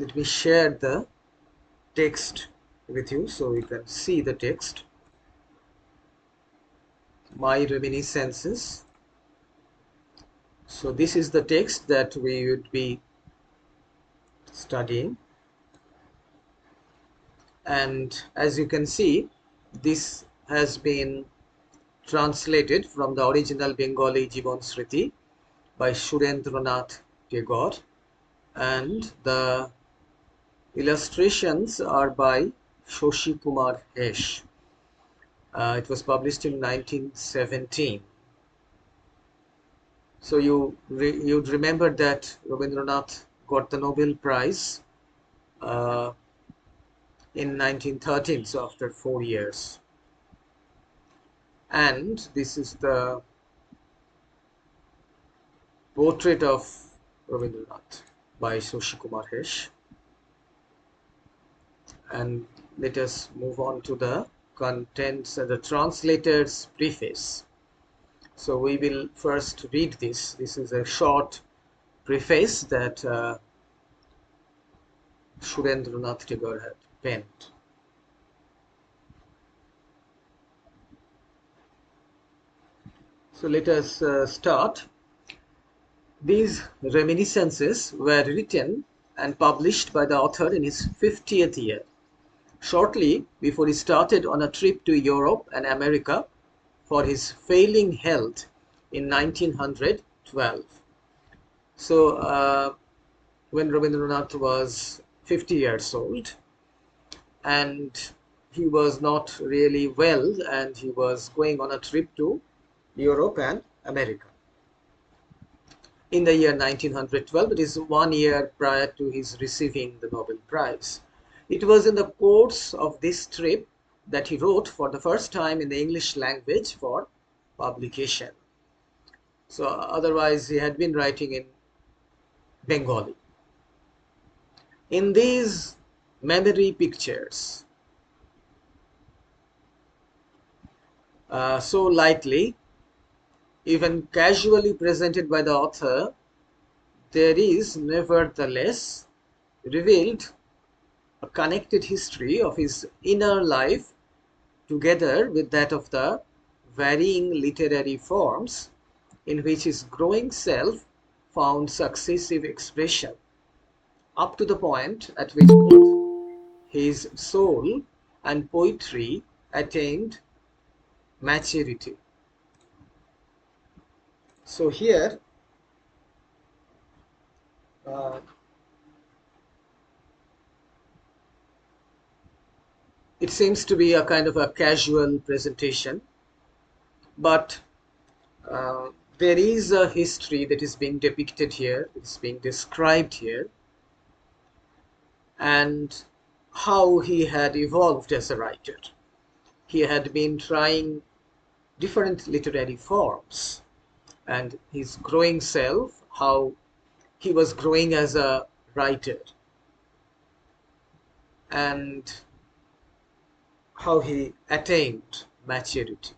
let me share the text with you so you can see the text. My reminiscences. So this is the text that we would be studying, and as you can see, this has been translated from the original Bengali Jiban Sriti by Surendranath Tagore, and the illustrations are by Shashi Kumar Hesh. It was published in 1917. So you'd remember that Rabindranath got the Nobel Prize in 1913, so after 4 years. And this is the portrait of Rabindranath by Shashi Kumar Hesh. And let us move on to the contents and the translator's preface. So we will first read this. This is a short preface that Surendranath Tagore had penned. So let us start. These reminiscences were written and published by the author in his 50th year, shortly before he started on a trip to Europe and America for his failing health in 1912. So when Rabindranath was 50 years old, and he was not really well, and he was going on a trip to Europe and America in the year 1912. It is 1 year prior to his receiving the Nobel Prize. It was in the course of this trip that he wrote for the first time in the English language for publication. So otherwise he had been writing in Bengali. In these memory pictures, so lightly, even casually presented by the author, there is nevertheless revealed a connected history of his inner life together with that of the varying literary forms in which his growing self found successive expression, up to the point at which both his soul and poetry attained maturity. So here it seems to be a kind of a casual presentation, but there is a history that is being depicted here, it's being described here, and how he had evolved as a writer. He had been trying different literary forms, and his growing self, how he was growing as a writer, and how he attained maturity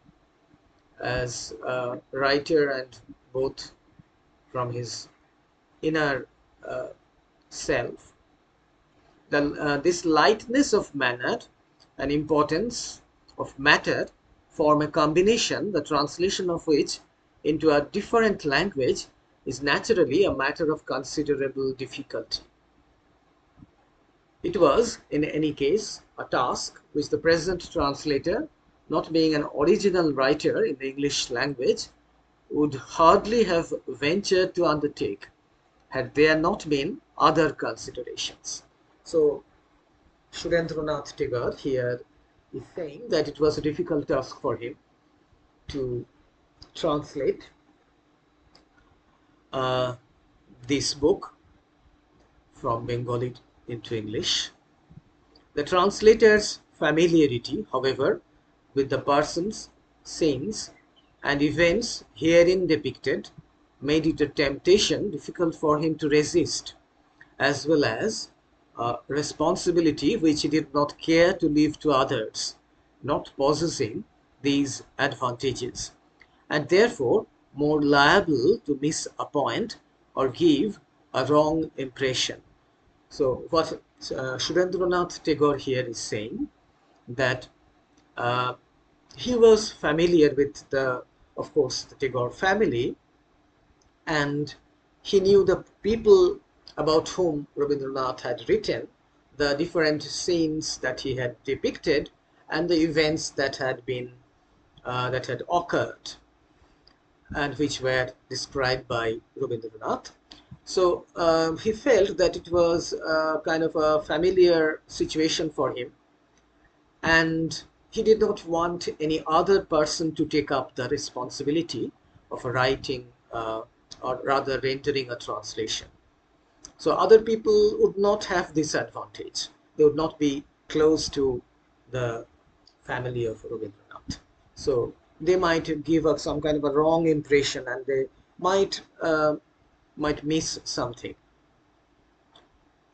as a writer, and both from his inner self. This lightness of manner and importance of matter form a combination, the translation of which into a different language is naturally a matter of considerable difficulty. It was, in any case, a task which the present translator, not being an original writer in the English language, would hardly have ventured to undertake had there not been other considerations. So Surendranath Tagore here is saying that it was a difficult task for him to translate this book from Bengali into English. The translator's familiarity, however, with the persons, scenes, and events herein depicted made it a temptation difficult for him to resist, as well as a responsibility which he did not care to leave to others, not possessing these advantages, and therefore more liable to miss a point or give a wrong impression. So what Surendranath Tagore here is saying, that uh, he was familiar with of course, the Tagore family, and he knew the people about whom Rabindranath had written, the different scenes that he had depicted, and the events that had occurred and which were described by Rabindranath. So he felt that it was kind of a familiar situation for him, and he did not want any other person to take up the responsibility of writing or rather rendering a translation. So other people would not have this advantage. They would not be close to the family of Rabindranath. So they might give us some kind of a wrong impression, and they might miss something.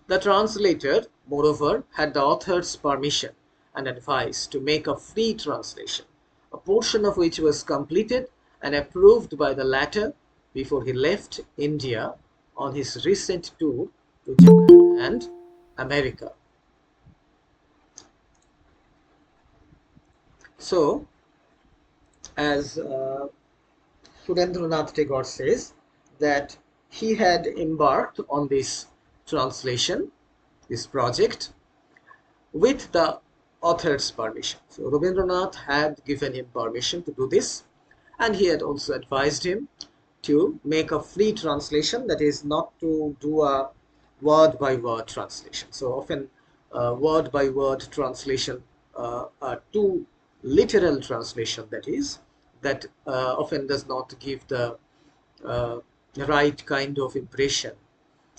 The translator, moreover, had the author's permission and advice to make a free translation, a portion of which was completed and approved by the latter before he left India on his recent tour to Japan and America. So, as Surendranath Tagore says, that he had embarked on this translation, this project, with the author's permission. So Rabindranath had given him permission to do this, and he had also advised him to make a free translation, that is, not to do a word by word translation. So often word by word translation, a too literal translation, that is, that often does not give the uh, right kind of impression,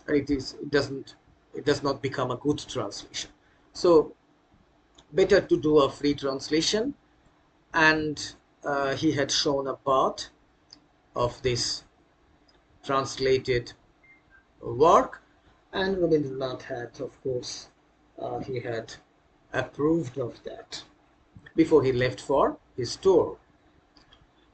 and it does not become a good translation. So better to do a free translation, and he had shown a part of this translated work, and Rabindranath had, of course, he had approved of that before he left for his tour.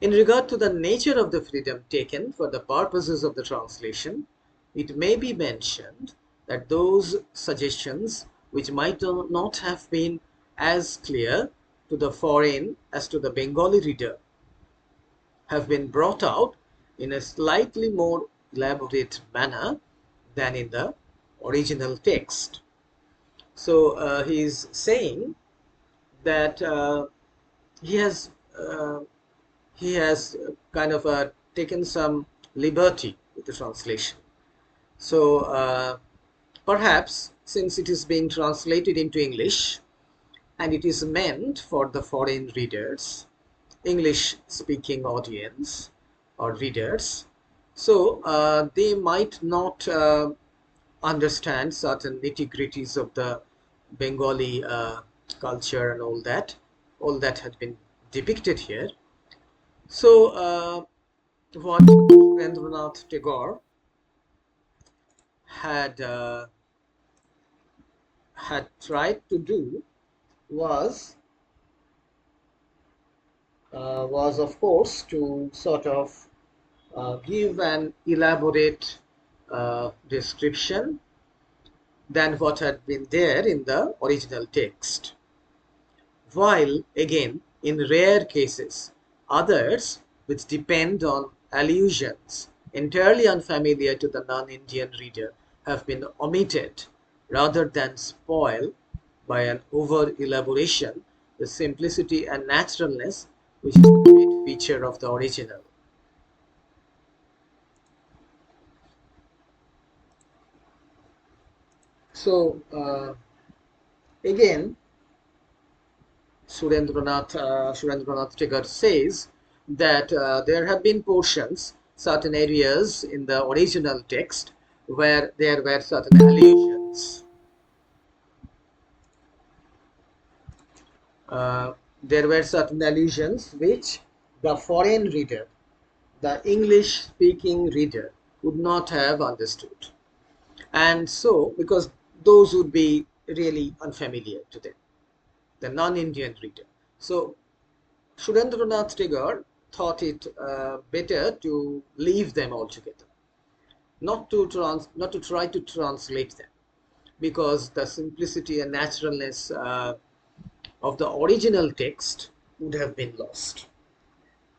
In regard to the nature of the freedom taken for the purposes of the translation, it may be mentioned that those suggestions which might not have been as clear to the foreign as to the Bengali reader have been brought out in a slightly more elaborate manner than in the original text. So he is saying that he has uh, he has kind of taken some liberty with the translation. So perhaps since it is being translated into English and it is meant for the foreign readers, English speaking audience or readers, so they might not understand certain nitty-gritties of the Bengali culture and all that had been depicted here. So what Rabindranath Tagore had had tried to do was of course to sort of give an elaborate description than what had been there in the original text, while again in rare cases others which depend on allusions entirely unfamiliar to the non-Indian reader have been omitted rather than spoil by an over-elaboration the simplicity and naturalness which is the great feature of the original. So again, Surendranath Tagore says that there have been portions, certain areas in the original text where there were certain allusions. Uh, there were certain allusions which the foreign reader, the English speaking reader, would not have understood. And so, because those would be really unfamiliar to them, the non-Indian reader. So Surendranath Tagore thought it better to leave them altogether, not to try to translate them. because the simplicity and naturalness of the original text would have been lost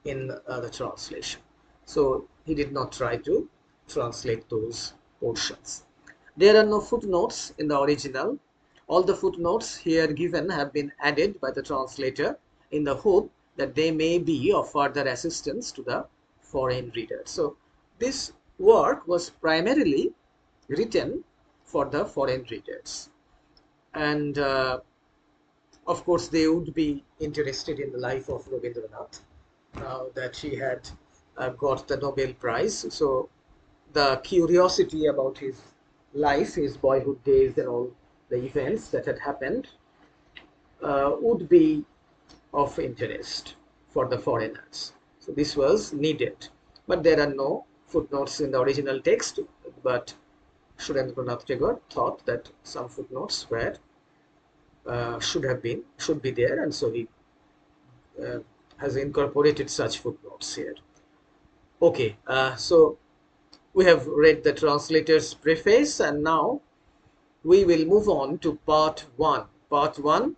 in the translation. So he did not try to translate those portions. There are no footnotes in the original. All the footnotes here given have been added by the translator in the hope that they may be of further assistance to the foreign reader. So this work was primarily written for the foreign readers. And of course, they would be interested in the life of Rabindranath now that he had got the Nobel Prize. So the curiosity about his life, his boyhood days, and all the events that had happened would be of interest for the foreigners. So this was needed. But there are no footnotes in the original text. But Surendranath Tagore thought that some footnotes were should be there, and so he uh, has incorporated such footnotes here. Okay, so we have read the translator's preface, and now we will move on to part 1. Part 1,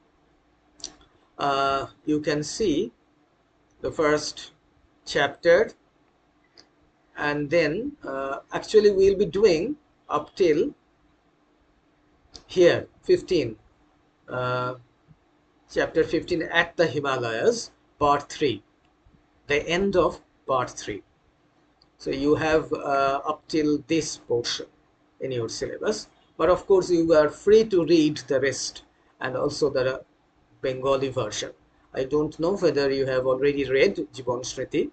you can see the first chapter, and then actually we'll be doing up till here 15, chapter 15, At the Himalayas, part 3, the end of part 3. So you have up till this portion in your syllabus, but of course you are free to read the rest and also the Bengali version. I don't know whether you have already read Jibon Shriti.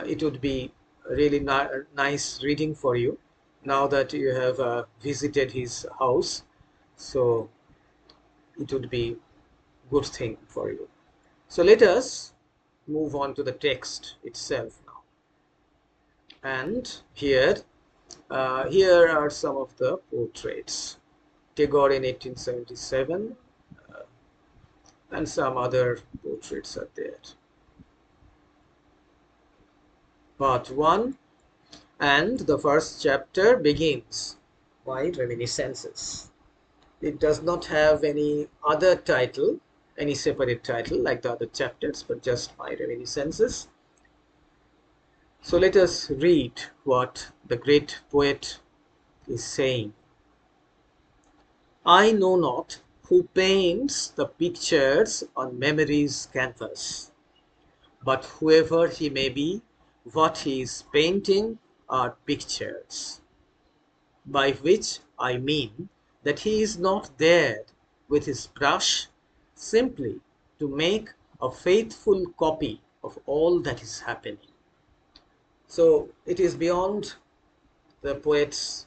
It would be really nice reading for you now that you have visited his house. So it would be good thing for you. So let us move on to the text itself now. And here are some of the portraits. Tagore in 1877, and some other portraits are there. Part 1, and the first chapter begins, My Reminiscences. It does not have any other title, any separate title like the other chapters, but just My Reminiscences. So let us read what the great poet is saying. I know not who paints the pictures on memory's canvas, but whoever he may be, what he is painting are pictures, by which I mean that he is not there with his brush simply to make a faithful copy of all that is happening. So it is beyond the poet's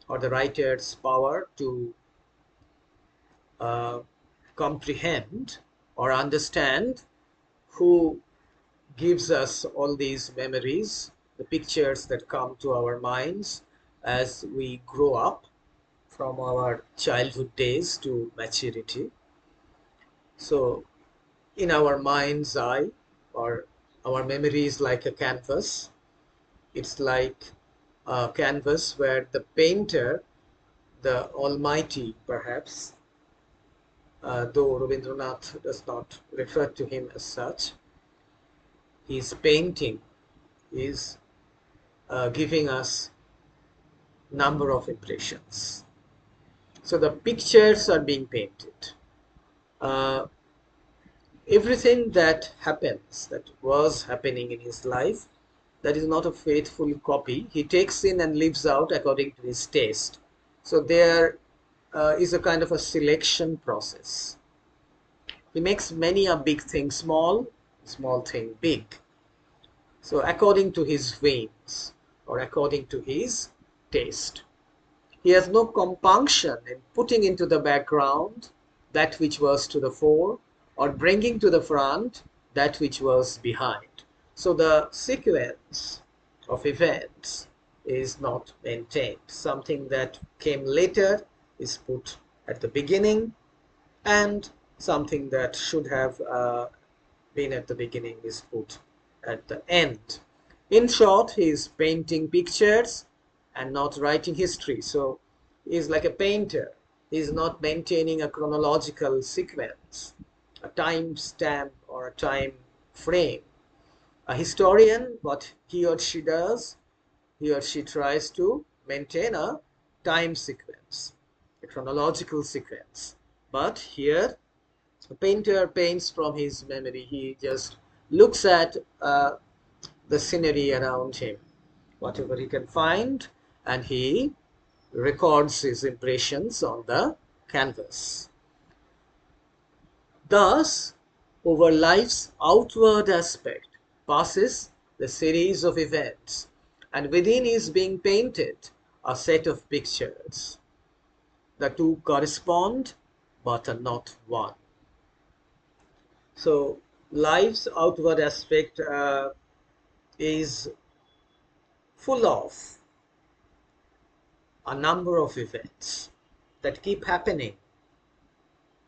or the writer's power to comprehend or understand who gives us all these memories, the pictures that come to our minds as we grow up from our childhood days to maturity. So in our mind's eye, or our memory is like a canvas. It's like a canvas where the painter, the Almighty perhaps, though Rabindranath does not refer to him as such, his painting is giving us number of impressions. So the pictures are being painted. Everything that happens, that was happening in his life, that is not a faithful copy. He takes in and leaves out according to his taste. So there is a kind of a selection process. He makes many a big thing small, small thing big. So according to his veins or according to his taste. He has no compunction in putting into the background that which was to the fore, or bringing to the front that which was behind. So the sequence of events is not maintained. Something that came later is put at the beginning, and something that should have been at the beginning is put at the end. In short, he is painting pictures, and not writing history. So he's like a painter. He's not maintaining a chronological sequence, a time stamp or a time frame. A historian, what he or she does, he or she tries to maintain a time sequence, a chronological sequence. But here, a painter paints from his memory. He just looks at the scenery around him, whatever he can find, and he records his impressions on the canvas. Thus, over life's outward aspect passes the series of events, and within is being painted a set of pictures. The two correspond but are not one. So, life's outward aspect is full of a number of events that keep happening,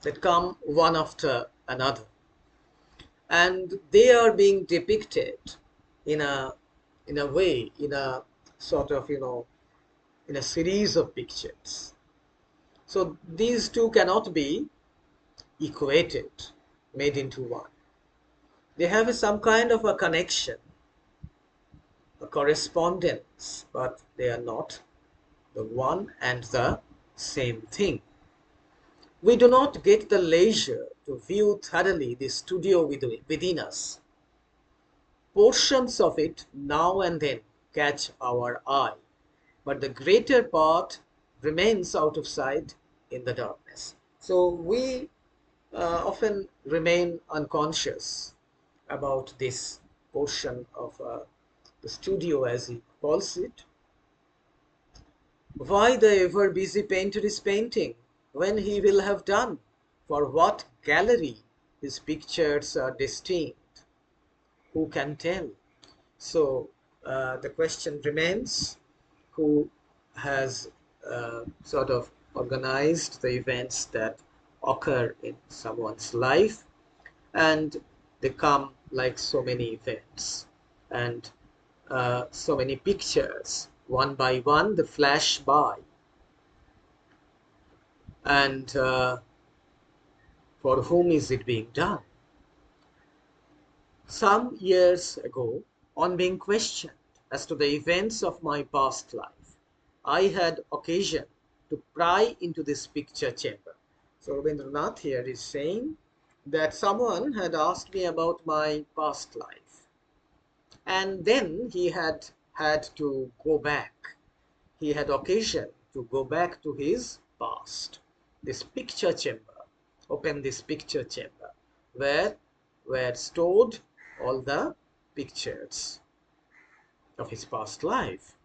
that come one after another, and they are being depicted in a way, in a sort of, in a series of pictures. So these two cannot be equated, made into one. They have some kind of a connection, a correspondence, but they are not the one and the same thing. We do not get the leisure to view thoroughly the studio within us. Portions of it now and then catch our eye, but the greater part remains out of sight in the darkness. So we often remain unconscious about this portion of the studio, as he calls it. Why the ever busy painter is painting, when he will have done? For what gallery his pictures are destined? Who can tell? So the question remains, who has sort of organized the events that occur in someone's life, and they come like so many events and so many pictures, one by one they flash by, and for whom is it being done? Some years ago, on being questioned as to the events of my past life, I had occasion to pry into this picture chamber. So Rabindranath here is saying that someone had asked me about my past life, and then he had to go back. He had occasion to go back to his past. This picture chamber, open this picture chamber, where were stored all the pictures of his past life.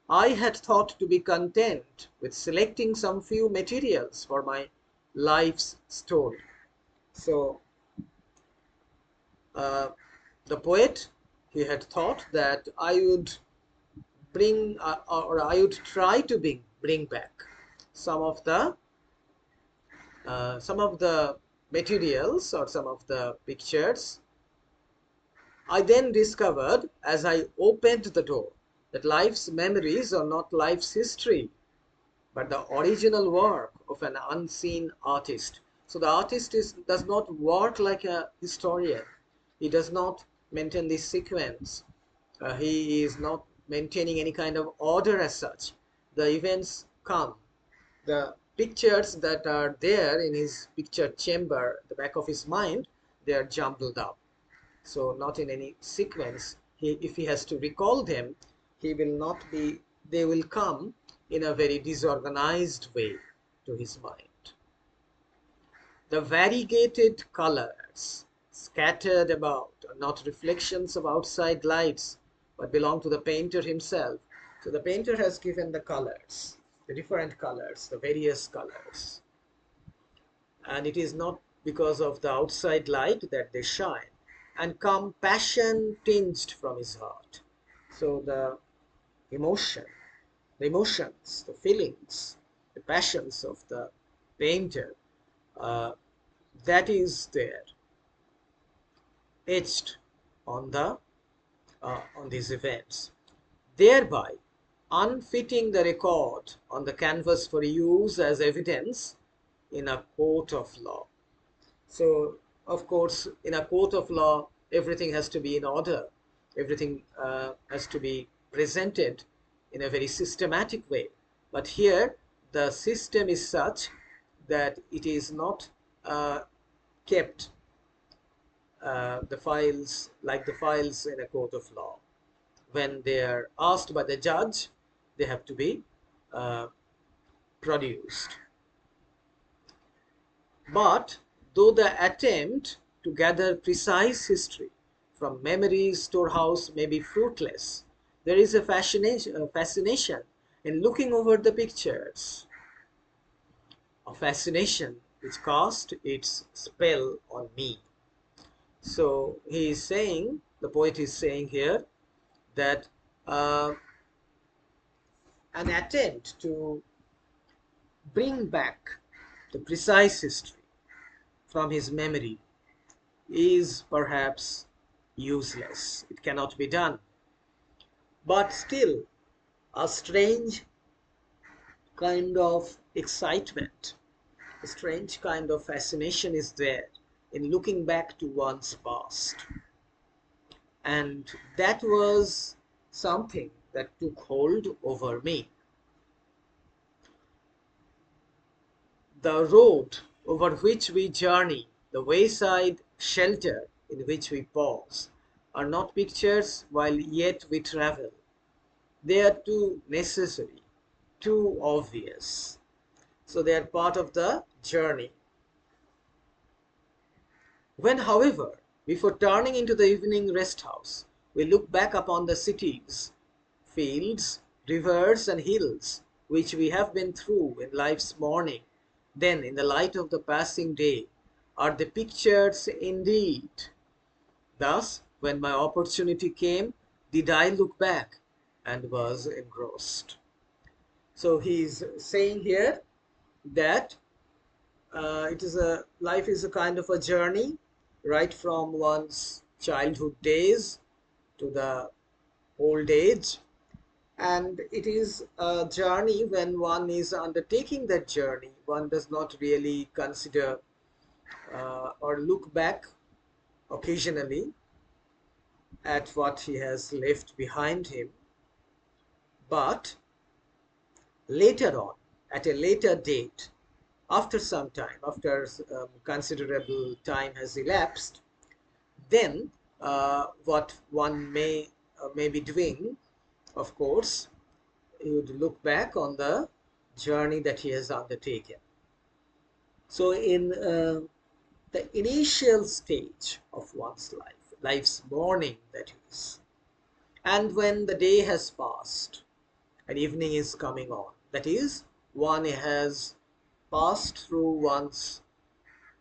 I had thought to be content with selecting some few materials for my life's story. So the poet, he had thought that I would bring or I would try to bring back some of the materials or some of the pictures. I then discovered, as I opened the door, that life's memories are not life's history, but the original work of an unseen artist. So the artist does not work like a historian. He does not maintain this sequence. He is not maintaining any kind of order as such. The events come. The pictures that are there in his picture chamber, the back of his mind, they are jumbled up. So not in any sequence. If he has to recall them, he will not be, they will come in a very disorganized way to his mind. The variegated colors scattered about are not reflections of outside lights, but belong to the painter himself. So the painter has given the colors, the different colors, the various colors. And it is not because of the outside light that they shine and come passion tinged from his heart. So the emotion, the emotions, the feelings, the passions of the painter, that is there, etched on the on these events. Thereby, unfitting the record on the canvas for use as evidence in a court of law. So, of course, in a court of law, everything has to be in order. Everything has to be presented in a very systematic way. But here, the system is such that it is not kept the files like the files in a court of law. When they are asked by the judge, they have to be uh, produced. But though the attempt to gather precise history from memory's storehouse may be fruitless, there is a fascination in looking over the pictures, a fascination which cast its spell on me. So he is saying, the poet is saying here, that uh, an attempt to bring back the precise history from his memory is perhaps useless. It cannot be done. But still, a strange kind of excitement, a strange kind of fascination is there in looking back to one's past. And that was something that took hold over me. The road over which we journey, the wayside shelter in which we pause, are not pictures while yet we travel. They are too necessary, too obvious. So they are part of the journey. When, however, before turning into the evening rest house, we look back upon the cities, fields, rivers, and hills which we have been through in life's morning, then, in the light of the passing day, are the pictures indeed. Thus, when my opportunity came, did I look back and was engrossed. So he's saying here that life is a kind of a journey, right from one's childhood days to the old age, and it is a journey. When one is undertaking that journey, one does not really consider or look back occasionally at what he has left behind him, but later on, at a later date, after some time, after considerable time has elapsed, then what one may be doing, of course, he would look back on the journey that he has undertaken. So in the initial stage of one's life, life's morning that is, and when the day has passed and evening is coming on, that is, one has passed through one's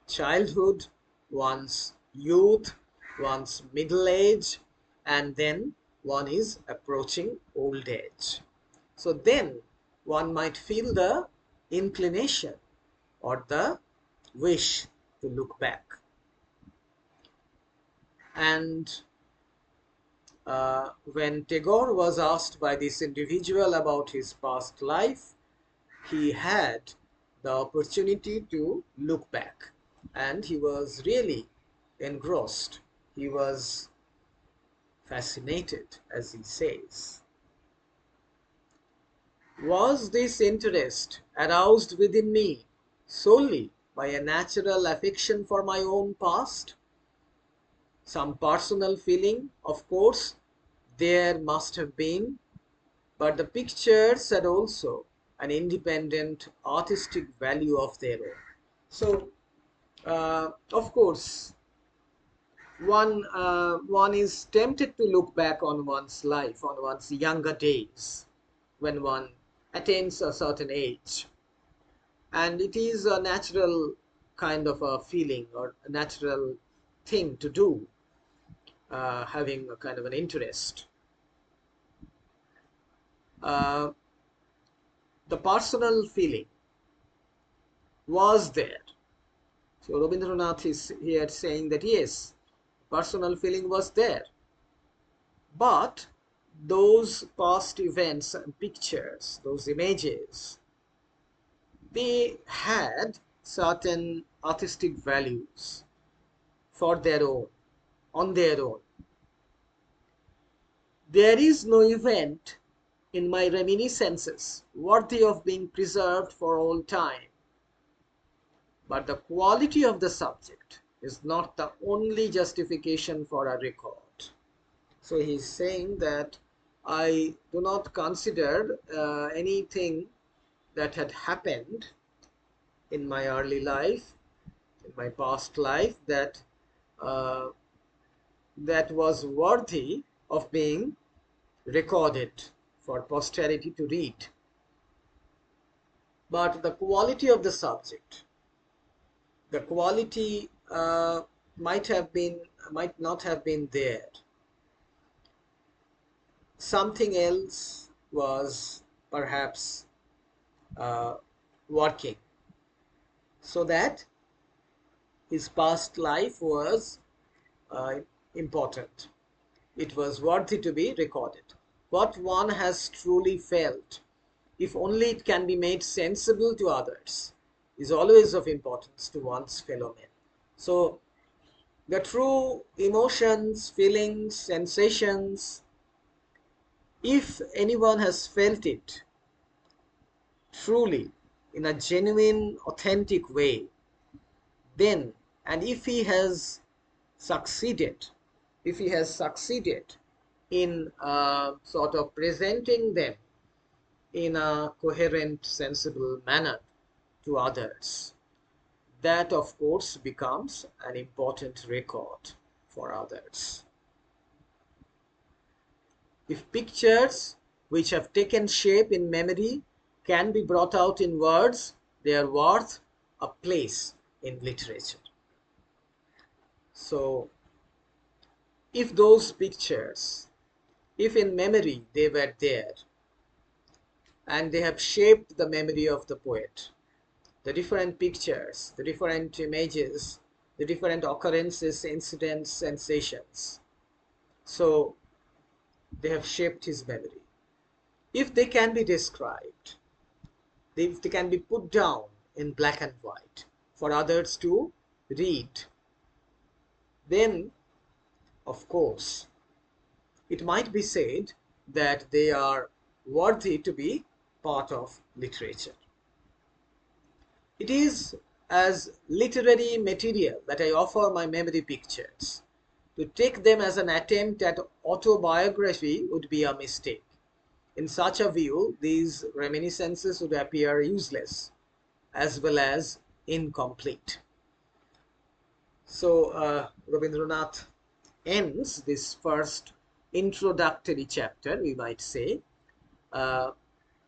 childhood, one's youth, one's middle age, and then one is approaching old age. So then one might feel the inclination or the wish to look back. And when Tagore was asked by this individual about his past life, he had the opportunity to look back, and he was really engrossed. He was fascinated, as he says. Was this interest aroused within me solely by a natural affection for my own past? Some personal feeling, of course, there must have been, but the pictures had also an independent artistic value of their own. So, of course, one is tempted to look back on one's life, on one's younger days, when one attains a certain age, and it is a natural kind of a feeling or a natural thing to do, having a kind of an interest. Uh, the personal feeling was there. So Rabindranath is here saying that yes, personal feeling was there, but those past events and pictures, those images, they had certain artistic values for their own, on their own. There is no event in my reminiscences worthy of being preserved for all time. But the quality of the subject is not the only justification for a record. So he's saying that I do not consider anything that had happened in my early life, in my past life, uh, that was worthy of being recorded for posterity to read. But the quality of the subject, the quality might not have been there. Something else was perhaps uh, working, so that his past life was important. It was worthy to be recorded. What one has truly felt, if only it can be made sensible to others, is always of importance to one's fellow men. So the true emotions, feelings, sensations, if anyone has felt it truly in a genuine, authentic way, then, and succeeded, if he has succeeded in sort of presenting them in a coherent, sensible manner to others, that of course becomes an important record for others. If pictures which have taken shape in memory can be brought out in words, they are worth a place in literature. So, if those pictures, if in memory they were there, and they have shaped the memory of the poet, the different pictures, the different images, the different occurrences, incidents, sensations, so they have shaped his memory. If they can be described, if they can be put down in black and white for others to read, then of course it might be said that they are worthy to be part of literature. It is as literary material that I offer my memory pictures. To take them as an attempt at autobiography would be a mistake. In such a view, these reminiscences would appear useless as well as incomplete. So, Rabindranath ends this first introductory chapter, we might say, uh,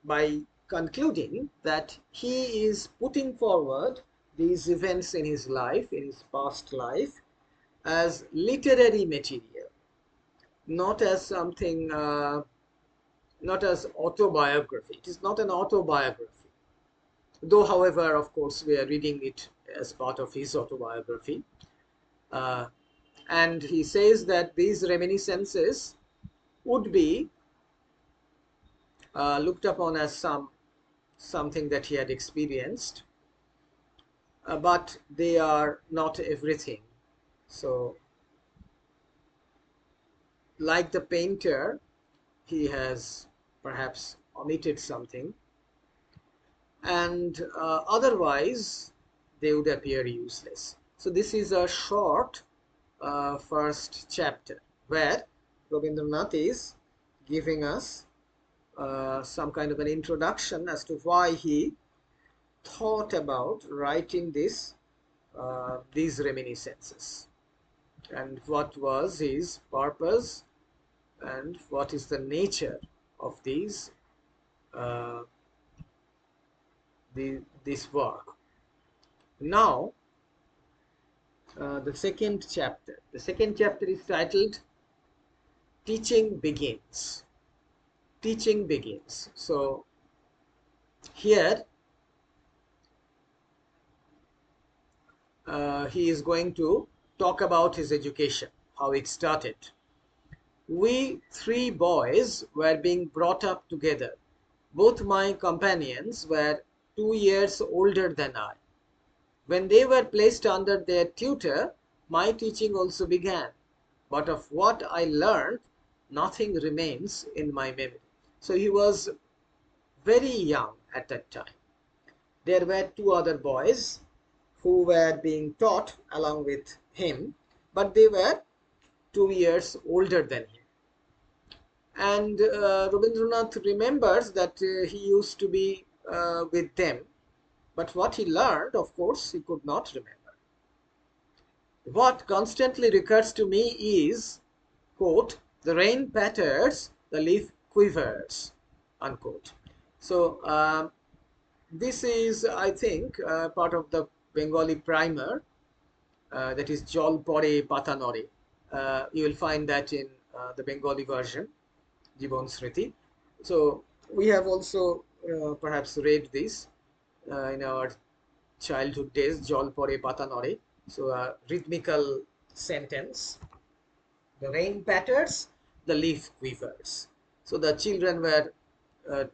by concluding that he is putting forward these events in his life, in his past life, as literary material, not as something, not as autobiography. It is not an autobiography. Though, however, of course, we are reading it as part of his autobiography. Uh, and he says that these reminiscences would be looked upon as something that he had experienced, but they are not everything. So, like the painter, he has perhaps omitted something, and otherwise they would appear useless. So, this is a short first chapter where Rabindranath is giving us some kind of an introduction as to why he thought about writing these reminiscences, and what was his purpose, and what is the nature of uh, this work. Now, the second chapter. The second chapter is titled "Teaching Begins." Teaching begins. So here he is going to talk about his education, how it started. We three boys were being brought up together. Both my companions were 2 years older than I. When they were placed under their tutor, my teaching also began. But of what I learned, nothing remains in my memory. So he was very young at that time. There were two other boys who were being taught along with him, but they were 2 years older than him. And Rabindranath remembers that he used to be with them, but what he learned, of course, he could not remember. What constantly recurs to me is, quote, the rain patters, the leaf quivers, unquote. So this is, I think, part of the Bengali primer, that is Jol Pore Pata Nore. You will find that in the Bengali version, Jibon Smriti. So we have also perhaps read this in our childhood days, Jol Pore Pata Nore. So a rhythmical sentence. The rain patters, the leaf quivers. So the children were uh,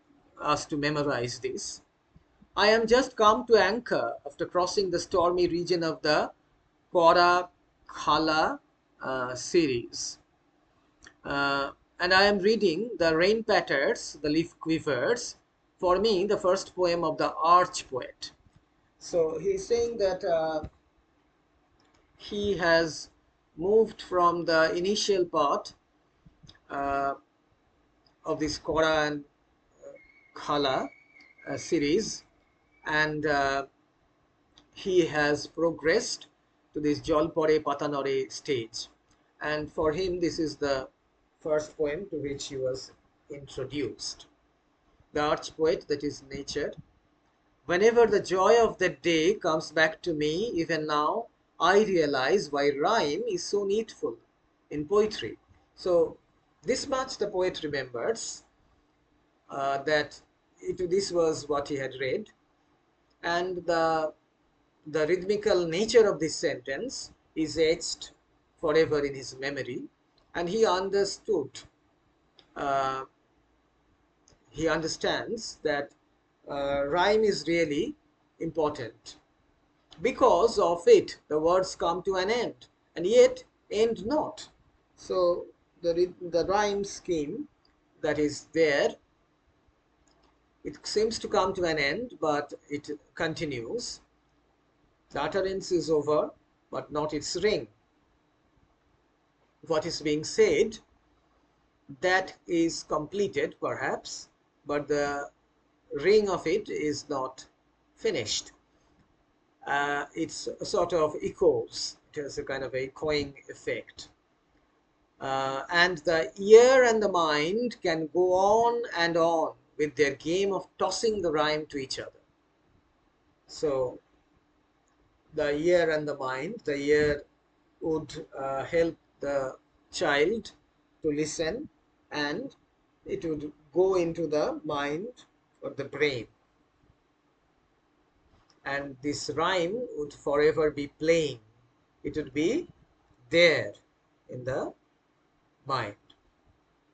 asked to memorize this. I am just come to anchor after crossing the stormy region of the Kora Khala series. And I am reading The Rain Patters, The Leaf Quivers, for me, the first poem of the arch poet. So he's saying that he has moved from the initial part uh, of this Kora and Khala series, and he has progressed to this Jolpore Patanore stage. And for him, this is the first poem to which he was introduced. The arch poet, that is nature. Whenever the joy of that day comes back to me, even now, I realize why rhyme is so needful in poetry. So this much the poet remembers, that this was what he had read, and the rhythmical nature of this sentence is etched forever in his memory, and uh, he understands that rhyme is really important. Because of it, the words come to an end, and yet end not. So the rhyme scheme that is there, it seems to come to an end, but it continues. The utterance is over, but not its ring. What is being said, that is completed perhaps, but the ring of it is not finished. It's sort of echoes. It has a kind of echoing effect. And the ear and the mind can go on and on with their game of tossing the rhyme to each other. So the ear and the mind, the ear would help the child to listen, and it would go into the mind or the brain, and this rhyme would forever be playing. It would be there in the mind.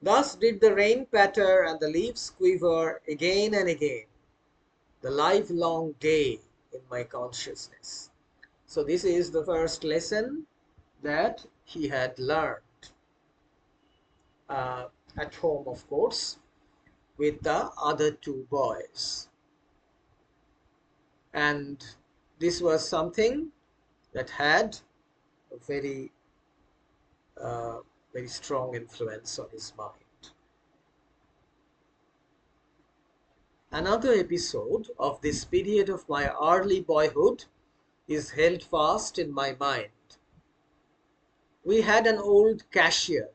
Thus did the rain patter and the leaves quiver again and again, the livelong day in my consciousness. So this is the first lesson that he had learned uh, at home, of course, with the other two boys. And this was something that had a uh, very strong influence on his mind. Another episode of this period of my early boyhood is held fast in my mind. We had an old cashier,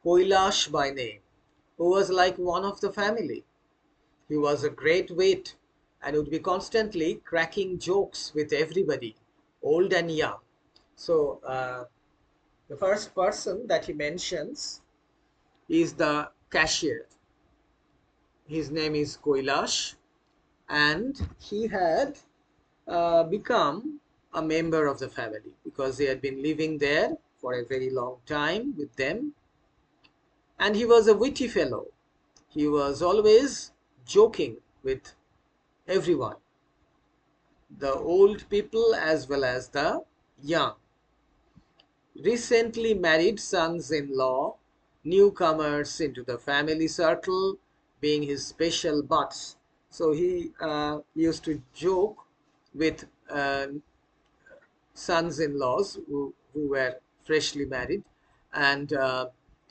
Kailash by name, who was like one of the family. He was a great wit and would be constantly cracking jokes with everybody, old and young. So the first person that he mentions is the cashier. His name is Kailash, and he had become a member of the family because he had been living there for a very long time with them. And he was a witty fellow. He was always joking with everyone, the old people as well as the young. Recently married sons-in-law, newcomers into the family circle being his special butts. So he used to joke with sons-in-laws who were freshly married, and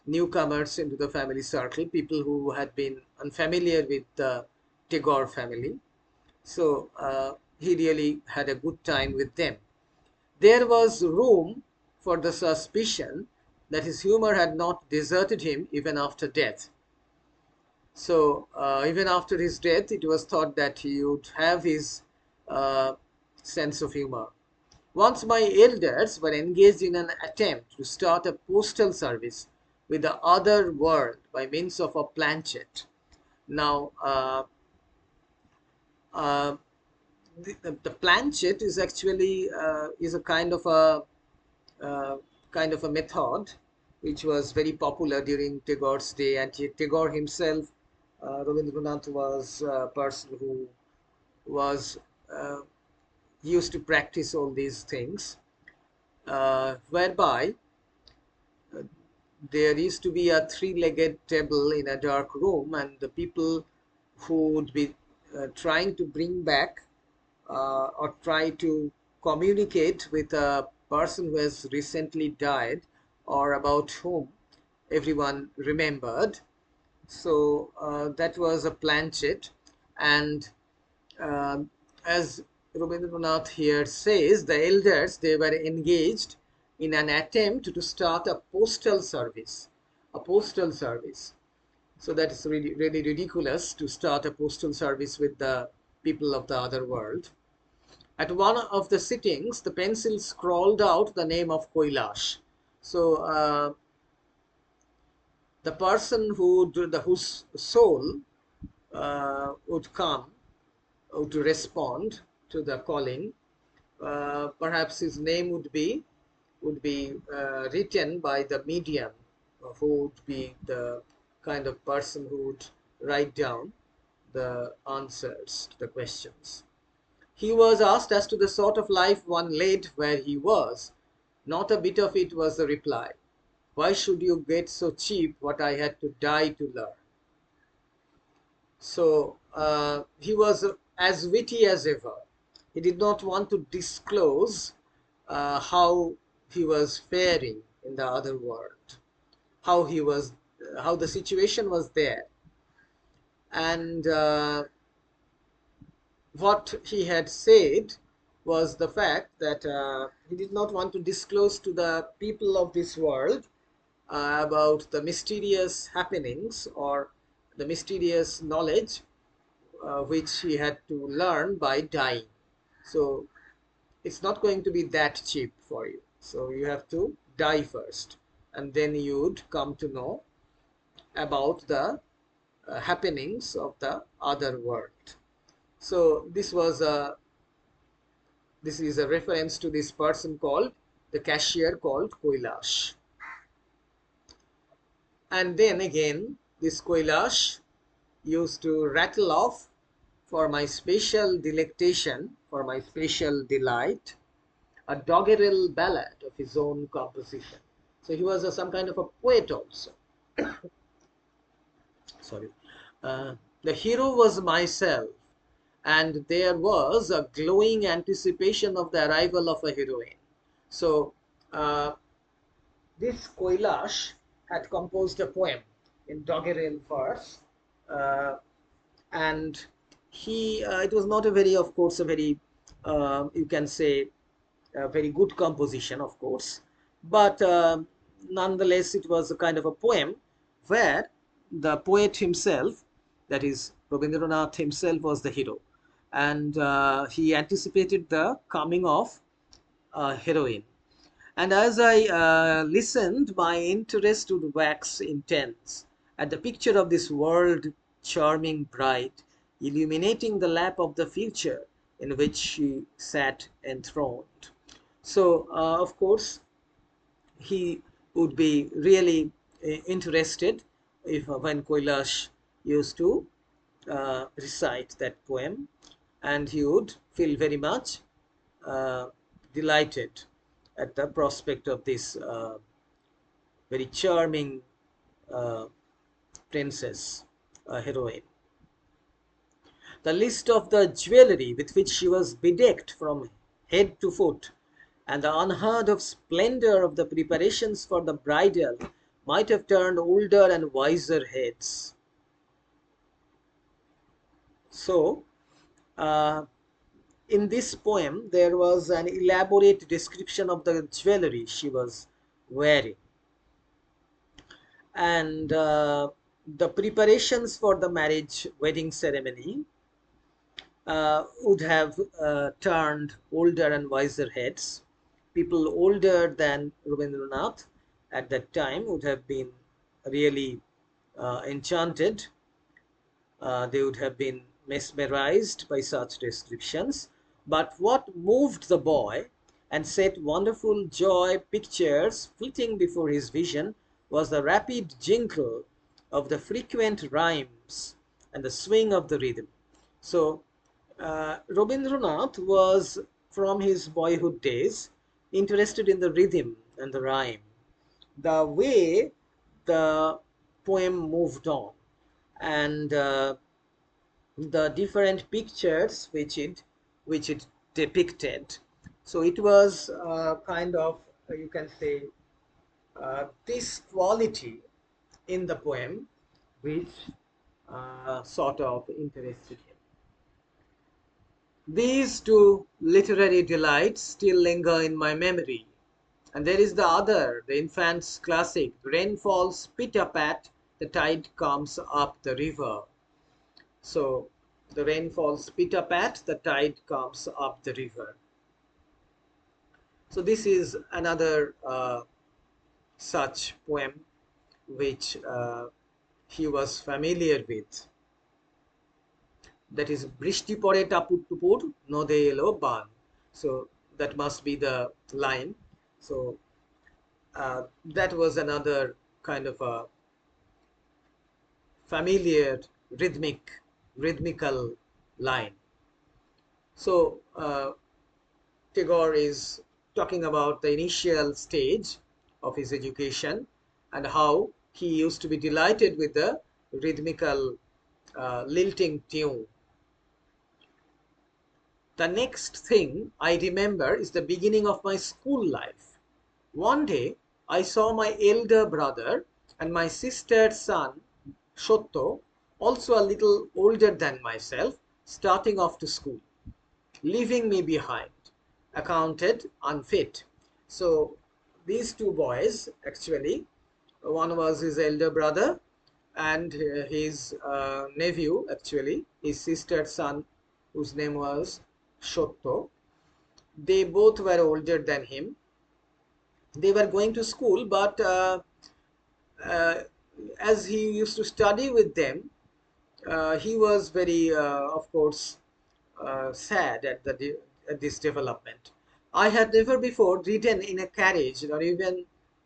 newcomers into the family circle, people who had been unfamiliar with the Tagore family. So he really had a good time with them. There was room for the suspicion that his humor had not deserted him even after death. So even after his death, it was thought that he would have his uh, sense of humor. Once my elders were engaged in an attempt to start a postal service with the other world by means of a planchet. Now, uh, the planchet is actually is a uh, kind of a method which was very popular during Tagore's day, and Tagore himself, Rabindranath, was a person who was uh, used to practice all these things, whereby there used to be a three-legged table in a dark room, and the people who would be trying to bring back or try to communicate with a person who has recently died or about whom everyone remembered. So that was a planchet, and um as Rabindranath here says, the elders, they were engaged in an attempt to start a postal service. A postal service. So that is really, really ridiculous to start a postal service with the people of the other world. At one of the sittings, the pencil scrawled out the name of Kailash. So the person whose soul would come to respond to the calling, perhaps his name would be written by the medium, who would be the kind of person who would write down the answers to the questions. He was asked as to the sort of life one led where he was. Not a bit of it, was the reply. Why should you get so cheap what I had to die to learn? So he was as witty as ever. He did not want to disclose how he was faring in the other world, how he was, how the situation was there, and what he had said was the fact that he did not want to disclose to the people of this world about the mysterious happenings or the mysterious knowledge which he had to learn by dying. So it's not going to be that cheap for you. So you have to die first, and then you would come to know about the happenings of the other world. So this is a reference to this person called the cashier called Kailash. And then again, this Kailash used to rattle off, for my special delectation, for my special delight, a doggerel ballad of his own composition. So he was some kind of a poet also. Sorry. Uh, the hero was myself, and there was a glowing anticipation of the arrival of a heroine. So uh, this Kailash had composed a poem in doggerel verse, uh, and he it was not a very, of course, a very you can say a very good composition, of course, but nonetheless it was a kind of a poem where the poet himself, that is Rabindranath himself, was the hero, and he anticipated the coming of a heroine. And as I listened, my interest would wax intense at the picture of this world charming bride, illuminating the lap of the future in which she sat enthroned. So, of course, he would be really interested if when Kailash used to recite that poem, and he would feel very much uh, delighted at the prospect of this very charming uh, princess, heroine. The list of the jewellery with which she was bedecked from head to foot, and the unheard of splendour of the preparations for the bridal might have turned older and wiser heads. So, uh, in this poem, there was an elaborate description of the jewellery she was wearing, and the preparations for the marriage wedding ceremony would have turned older and wiser heads. People older than Rabindranath at that time would have been really enchanted. They would have been mesmerized by such descriptions. But what moved the boy and set wonderful joy pictures flitting before his vision was the rapid jingle of the frequent rhymes and the swing of the rhythm. So, Rabindranath was, from his boyhood days, interested in the rhythm and the rhyme, the way the poem moved on, and the different pictures which it depicted. So it was kind of, you can say, this quality in the poem which sort of interested him. These two literary delights still linger in my memory. And there is the other, the infant's classic, rain falls pit-a-pat, the tide comes up the river. So the rain falls pit-a-pat, the tide comes up the river. So this is another such poem which he was familiar with. That is Brishti pore tapur tupur node elo ban. So that must be the line. So that was another kind of a familiar rhythmical line. So Tagore is talking about the initial stage of his education and how he used to be delighted with the rhythmical lilting tune. The next thing I remember is the beginning of my school life. One day I saw my elder brother and my sister's son, Shotto, also a little older than myself, starting off to school, leaving me behind, accounted unfit. So these two boys, actually, one was his elder brother and his nephew, actually, his sister's son, whose name was Shotto. They both were older than him. They were going to school, but uh, as he used to study with them, he was very, of course, sad at at this development. I had never before ridden in a carriage or even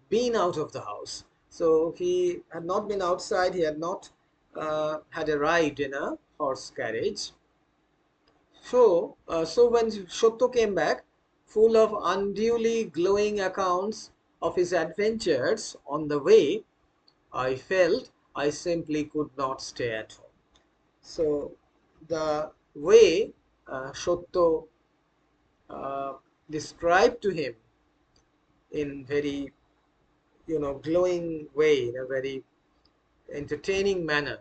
been out of the house. So he had not been outside. He had not had a ride in a horse carriage. So when Shotto came back, full of unduly glowing accounts of his adventures on the way, I felt I simply could not stay at home. So the way Shotto uh, described to him in very, glowing way, in a very entertaining manner,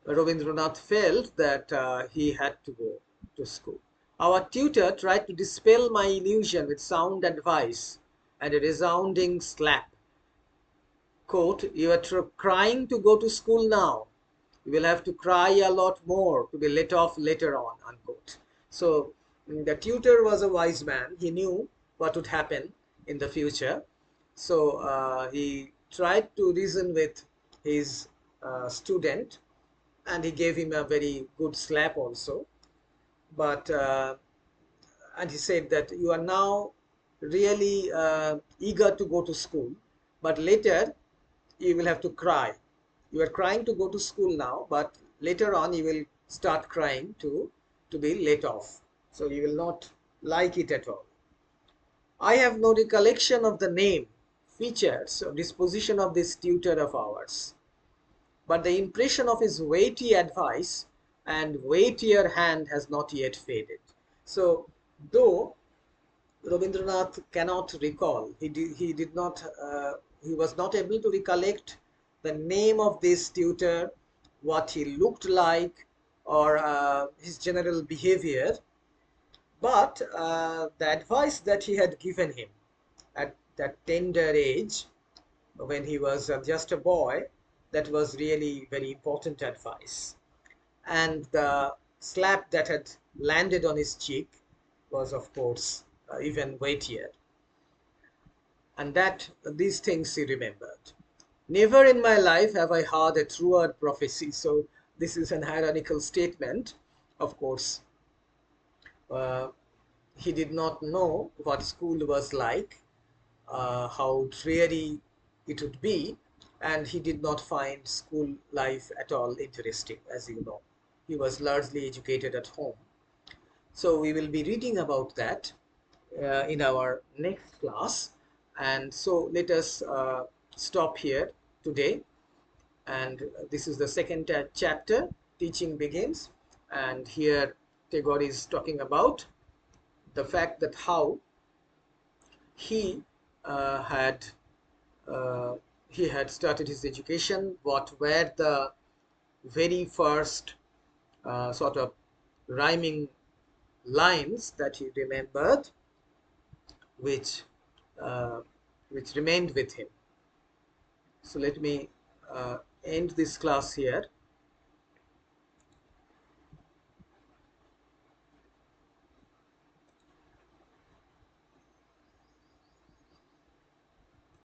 Rabindranath felt that he had to go to school. Our tutor tried to dispel my illusion with sound advice and a resounding slap. Quote, "You are crying to go to school now. You will have to cry a lot more to be let off later on," unquote. So the tutor was a wise man. He knew what would happen in the future. So he tried to reason with his student, and he gave him a very good slap also. But and he said that you are now really eager to go to school, but later you will have to cry. You are crying to go to school now, but later on you will start crying to be let off. So you will not like it at all. I have no recollection of the name, features, or disposition of this tutor of ours, but the impression of his weighty advice and weightier hand has not yet faded. So, though Rabindranath cannot recall, he was not able to recollect the name of this tutor, what he looked like, or his general behavior, but the advice that he had given him at that tender age, when he was just a boy, that was really very important advice. And the slap that had landed on his cheek was, of course, even weightier. And that these things he remembered. Never in my life have I heard a truer prophecy. So this is an ironical statement, of course. Uh, he did not know what school was like, how dreary it would be, and he did not find school life at all interesting, as you know. He was largely educated at home. So we will be reading about that in our next class. And so let us stop here today. And this is the second chapter, Teaching Begins. And here Tagore is talking about the fact that how he uh, had uh, he had started his education, what were the very first sort of rhyming lines that he remembered, which uh, which remained with him. So let me end this class here.